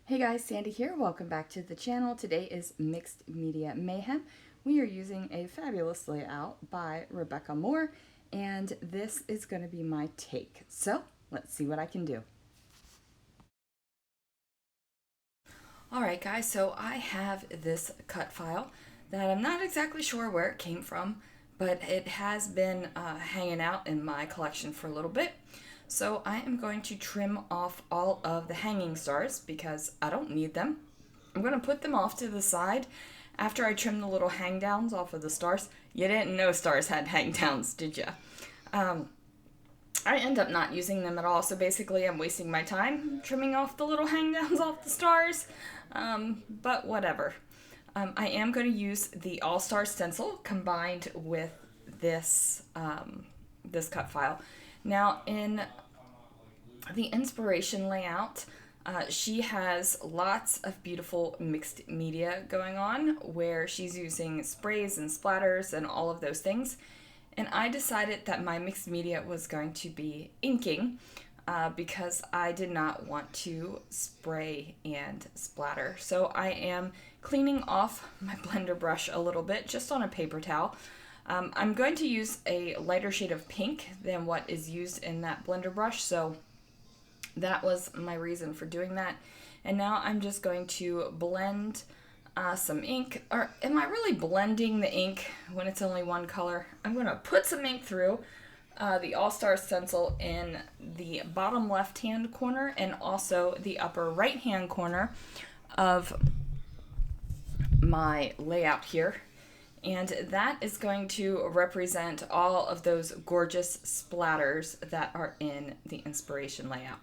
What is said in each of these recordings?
Hey guys, Sandy here. Welcome back to the channel. Today is Mixed Media Mayhem. We are using a fabulous layout by Rebecca Moore, and this is going to be my take. So let's see what I can do. Alright guys, so I have this cut file that I'm not exactly sure where it came from, but it has been hanging out in my collection for a little bit. So I am going to trim off all of the hanging stars because I don't need them. I'm going to put them off to the side after I trim the little hang downs off of the stars. You didn't know stars had hang downs, did ya? I end up not using them at all, so basically I'm wasting my time trimming off the little hang downs off the stars, but whatever. I am going to use the All-Star stencil combined with this, this cut file. Now, in the inspiration layout, she has lots of beautiful mixed media going on where she's using sprays and splatters and all of those things. And I decided that my mixed media was going to be inking because I did not want to spray and splatter. So I am cleaning off my blender brush a little bit just on a paper towel. I'm going to use a lighter shade of pink than what is used in that blender brush, so that was my reason for doing that. And now I'm just going to blend some ink, or am I really blending the ink when it's only one color? I'm going to put some ink through the All-Star stencil in the bottom left-hand corner and also the upper right-hand corner of my layout here. And that is going to represent all of those gorgeous splatters that are in the inspiration layout.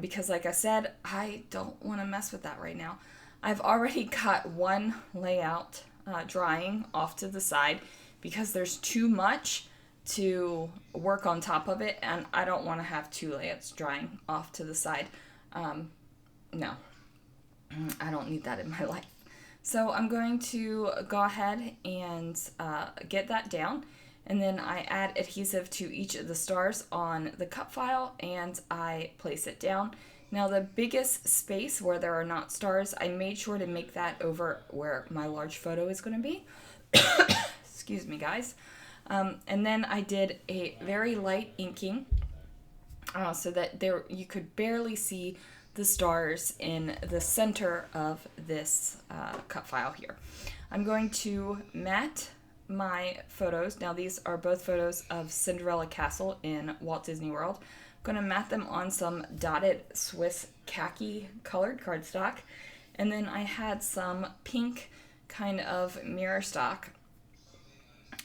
Because like I said, I don't want to mess with that right now. I've already got one layout drying off to the side because there's too much to work on top of it, and I don't want to have two layouts drying off to the side. No, I don't need that in my life. So I'm going to go ahead and get that down, and then I add adhesive to each of the stars on the cut file and I place it down. Now the biggest space where there are not stars, I made sure to make that over where my large photo is going to be. Excuse me guys. And then I did a very light inking so that you could barely see the stars in the center of this cut file here. I'm going to matte my photos. Now these are both photos of Cinderella Castle in Walt Disney World. I'm going to matte them on some dotted Swiss khaki colored cardstock, and then I had some pink kind of mirror stock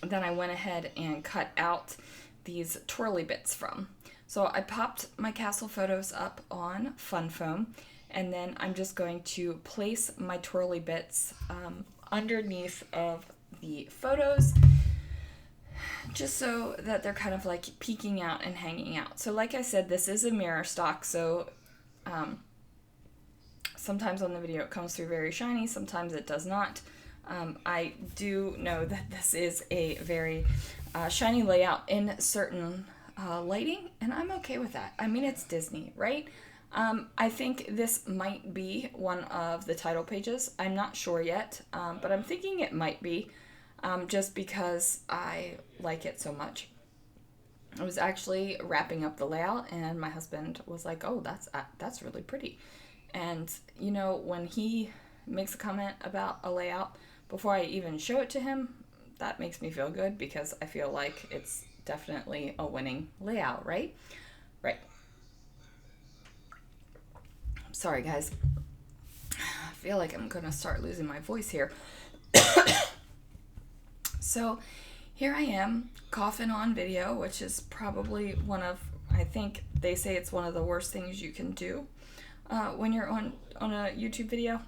that I went ahead and cut out these twirly bits from. So I popped my castle photos up on Fun Foam, and then I'm just going to place my twirly bits underneath of the photos, just so that they're kind of like peeking out and hanging out. So like I said, this is a mirror stock, so sometimes on the video it comes through very shiny, sometimes it does not. I do know that this is a very shiny layout in certain lighting, and I'm okay with that. I mean, it's Disney, right? I think this might be one of the title pages. I'm not sure yet, but I'm thinking it might be, just because I like it so much. I was actually wrapping up the layout, and my husband was like, "Oh, that's really pretty." And you know, when he makes a comment about a layout before I even show it to him, that makes me feel good because I feel like it's definitely a winning layout, right? Right. Sorry, guys. I feel like I'm going to start losing my voice here. So here I am, coughing on video, which is probably one of, I think they say it's one of the worst things you can do when you're on a YouTube video.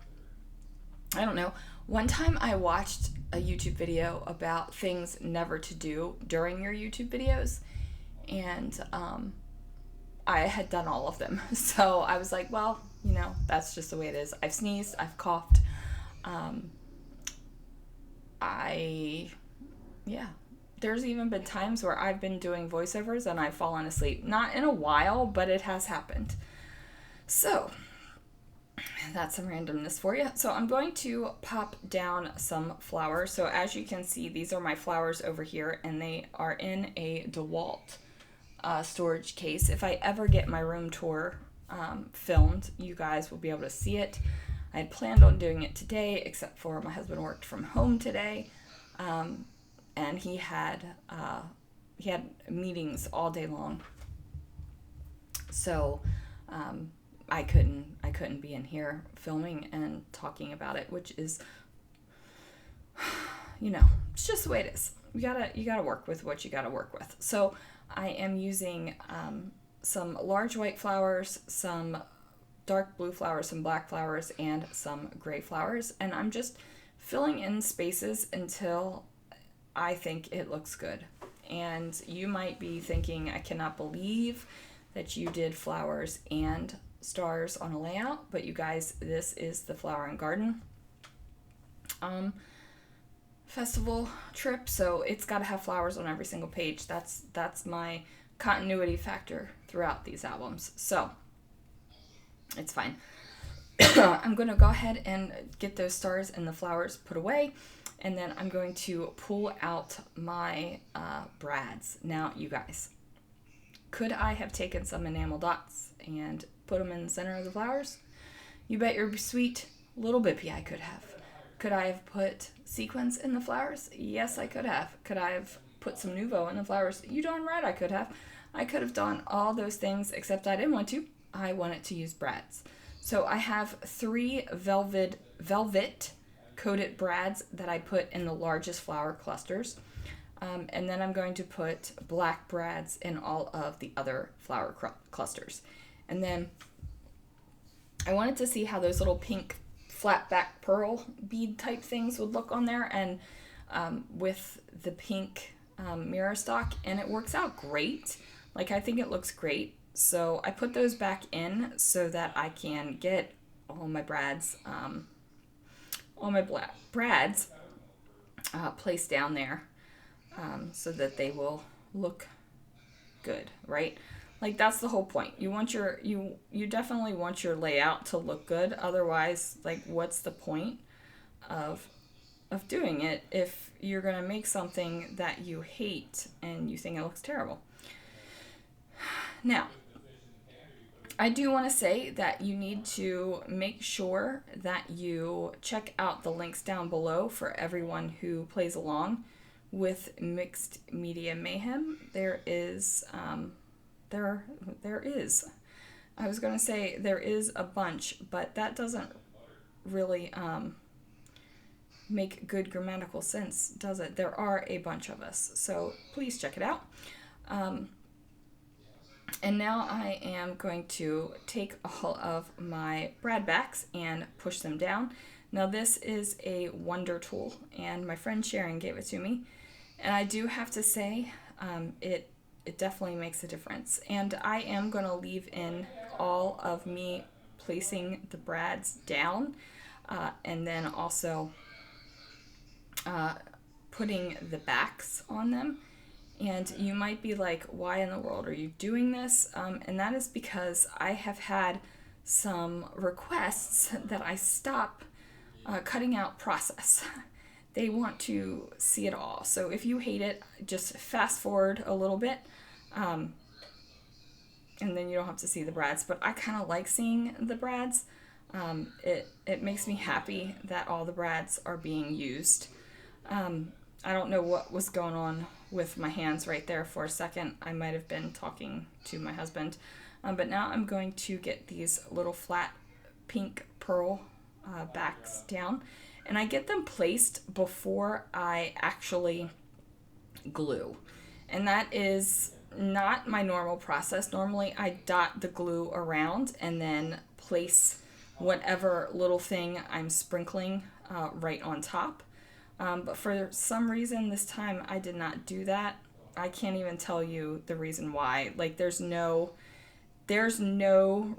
I don't know. One time I watched a YouTube video about things never to do during your YouTube videos, and I had done all of them. So I was like, well, you know, that's just the way it is. I've sneezed, I've coughed. Yeah. There's even been times where I've been doing voiceovers and I've fallen asleep. Not in a while, but it has happened. So That's some randomness for you. So I'm going to pop down some flowers. So as you can see, these are my flowers over here, and they are in a DeWalt storage case. If I ever get my room tour filmed, you guys will be able to see it. I had planned on doing it today, except for my husband worked from home today, and he had meetings all day long. So I couldn't be in here filming and talking about it, which is, it's just the way it is. You gotta work with what you gotta work with. So I am using some large white flowers, some dark blue flowers, some black flowers, and some gray flowers, and I'm just filling in spaces until I think it looks good. And you might be thinking, I cannot believe that you did flowers and stars on a layout, but you guys, this is the Flower and Garden festival trip, so it's got to have flowers on every single page. That's my continuity factor throughout these albums, so it's fine. I'm going to go ahead and get those stars and the flowers put away, and then I'm going to pull out my brads. Now, you guys, could I have taken some enamel dots and put them in the center of the flowers? You bet your sweet little bippy I could have. Could I have put sequins in the flowers? Yes, I could have. Could I have put some Nuvo in the flowers? You darn right I could have. I could have done all those things, except I didn't want to. I wanted to use brads. So I have 3 velvet coated brads that I put in the largest flower clusters. And then I'm going to put black brads in all of the other flower clusters. And then I wanted to see how those little pink flat back pearl bead type things would look on there, and with the pink mirror stock, and it works out great. Like, I think it looks great. So I put those back in so that I can get all my brads, placed down there. So that they will look good, right? Like, that's the whole point. You want you definitely want your layout to look good. Otherwise, like, what's the point of doing it if you're going to make something that you hate and you think it looks terrible? Now, I do want to say that you need to make sure that you check out the links down below for everyone who plays along with Mixed Media Mayhem. There is I was going to say there is a bunch, but that doesn't really make good grammatical sense, does it? There are a bunch of us, so please check it out. And now I am going to take all of my brad backs and push them down. Now, this is a wonder tool, and my friend Sharon gave it to me. And I do have to say, it definitely makes a difference. And I am going to leave in all of me placing the brads down, and then also putting the backs on them. And you might be like, why in the world are you doing this? And that is because I have had some requests that I stop cutting out process. They want to see it all. So if you hate it, just fast forward a little bit, and then you don't have to see the brads. But I kind of like seeing the brads. It makes me happy that all the brads are being used. I don't know what was going on with my hands right there for a second. I might have been talking to my husband. But now I'm going to get these little flat pink pearl backs down. And I get them placed before I actually glue. And that is not my normal process. Normally I dot the glue around and then place whatever little thing I'm sprinkling right on top. But for some reason this time I did not do that. I can't even tell you the reason why. Like, there's no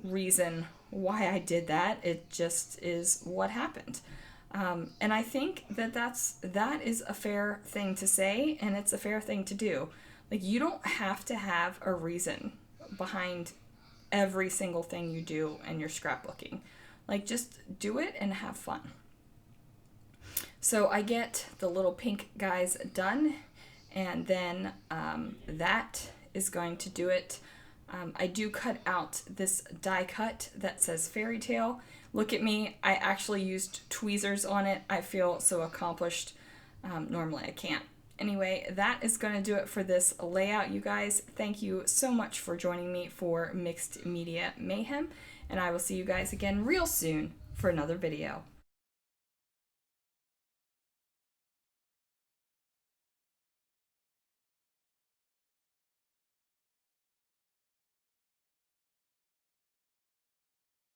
reason why I did that. It just is what happened. And I think that is a fair thing to say, and it's a fair thing to do. Like, you don't have to have a reason behind every single thing you do in your scrapbooking. Like, just do it and have fun. So I get the little pink guys done, and then that is going to do it. I do cut out this die cut that says Fairytale. Look at me, I actually used tweezers on it. I feel so accomplished. Normally I can't. Anyway, that is going to do it for this layout, you guys. Thank you so much for joining me for Mixed Media Mayhem, and I will see you guys again real soon for another video.